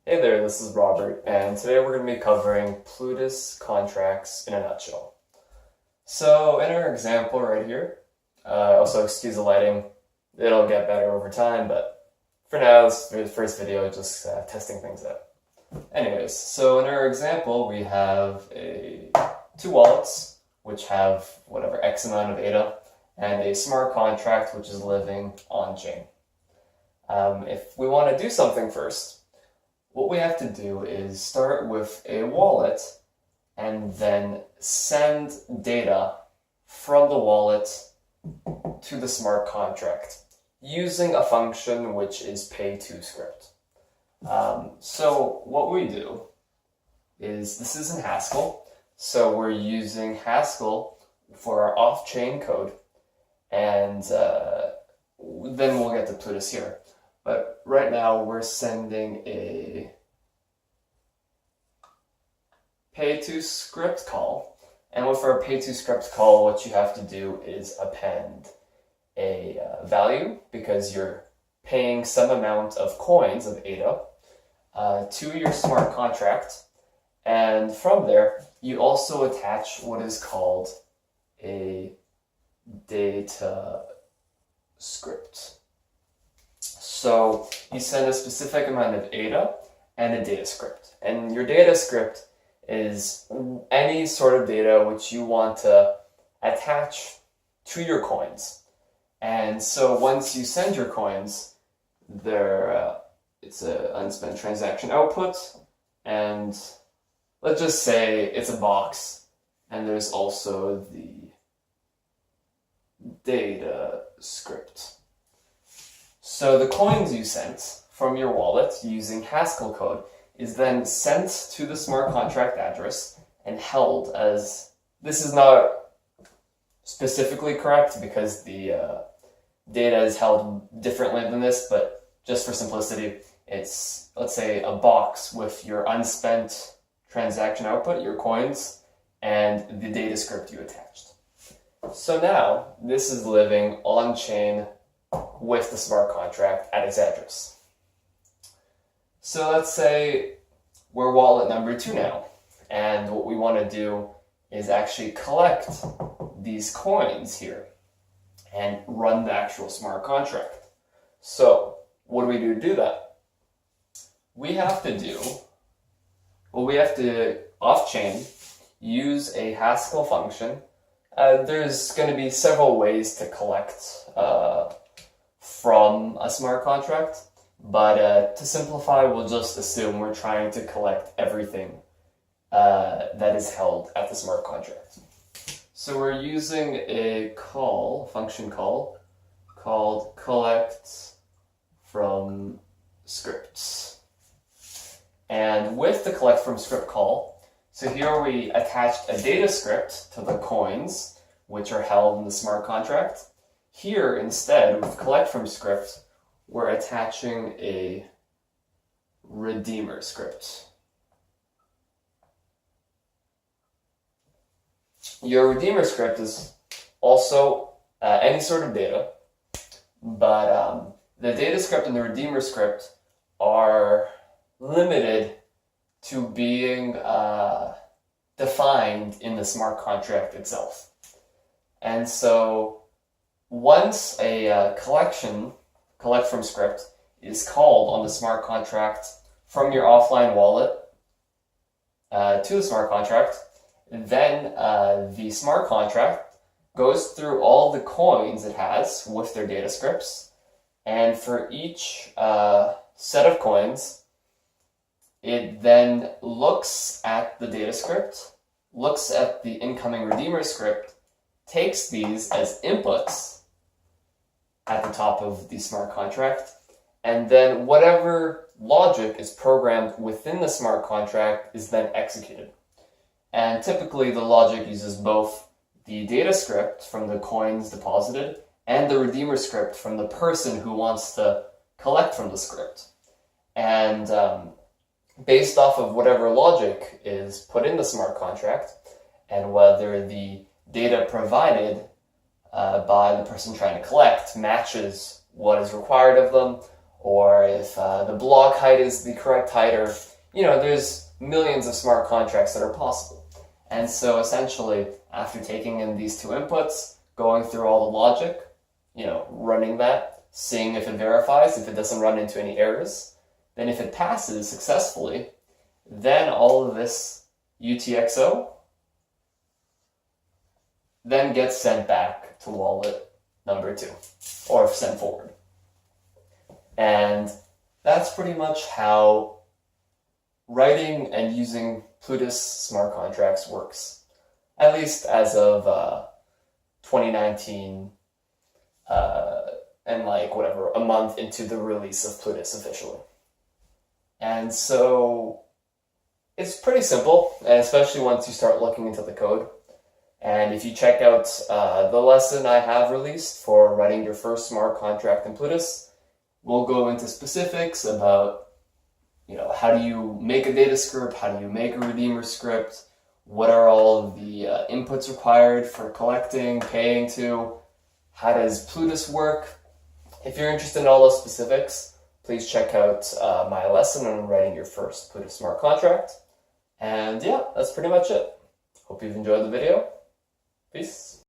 Hey there, this is Robert, and today we're going to be covering Plutus contracts in a nutshell. So, in our example right here, also excuse the lighting, it'll get better over time, but for now, this is the first video, just testing things out. Anyways, so in our example, we have two wallets, which have whatever X amount of ADA, and a smart contract, which is living on-chain. If we want to do something first, what we have to do is start with a wallet and then send data from the wallet to the smart contract using a function which is pay-to-script. So what we do is, this is in Haskell, so we're using Haskell for our off-chain code, and then we'll get to Plutus here. But right now we're sending a pay-to-script call, and with our pay-to-script call, what you have to do is append a value, because you're paying some amount of coins of ADA to your smart contract, and from there you also attach what is called a data script. So you send a specific amount of ADA and a data script. And your data script is any sort of data which you want to attach to your coins. And so once you send your coins, it's an unspent transaction output, and let's just say it's a box, and there's also the data script. So the coins you sent from your wallet using Haskell code is then sent to the smart contract address and held as, this is not specifically correct because the data is held differently than this, but just for simplicity, it's, let's say, a box with your unspent transaction output, your coins, and the data script you attached. So now, this is living on-chain with the smart contract at its address. So let's say we're wallet number 2 now, and what we want to do is actually collect these coins here and run the actual smart contract. So what do we do to do that? We have to off-chain use a Haskell function. There's going to be several ways to collect from a smart contract, but to simplify, we'll just assume we're trying to collect everything that is held at the smart contract. So we're using a function call called collect from scripts. And with the collect from script call, so here we attached a data script to the coins which are held in the smart contract. Here, instead, with collect from script, we're attaching a redeemer script. Your redeemer script is also any sort of data, but the data script and the redeemer script are limited to being defined in the smart contract itself. And so once a collect from script is called on the smart contract from your offline wallet to the smart contract, then the smart contract goes through all the coins it has with their data scripts, and for each set of coins, it then looks at the data script, looks at the incoming redeemer script, takes these as inputs at the top of the smart contract, and then whatever logic is programmed within the smart contract is then executed. And typically the logic uses both the data script from the coins deposited and the redeemer script from the person who wants to collect from the script. And based off of whatever logic is put in the smart contract, and whether the data provided by the person trying to collect matches what is required of them, or if the block height is the correct height, or, there's millions of smart contracts that are possible. And so essentially, after taking in these two inputs, going through all the logic, running that, seeing if it verifies, if it doesn't run into any errors, then if it passes successfully, then all of this UTXO then gets sent back to wallet number 2, or sent forward. And that's pretty much how writing and using Plutus smart contracts works, at least as of 2019, and a month into the release of Plutus officially. And so it's pretty simple, and especially once you start looking into the code. And if you check out the lesson I have released for writing your first smart contract in Plutus, we'll go into specifics about how do you make a data script, how do you make a redeemer script, what are all of the inputs required for collecting, paying to, how does Plutus work. If you're interested in all those specifics, please check out my lesson on writing your first Plutus smart contract. And yeah, that's pretty much it. Hope you've enjoyed the video. Peace.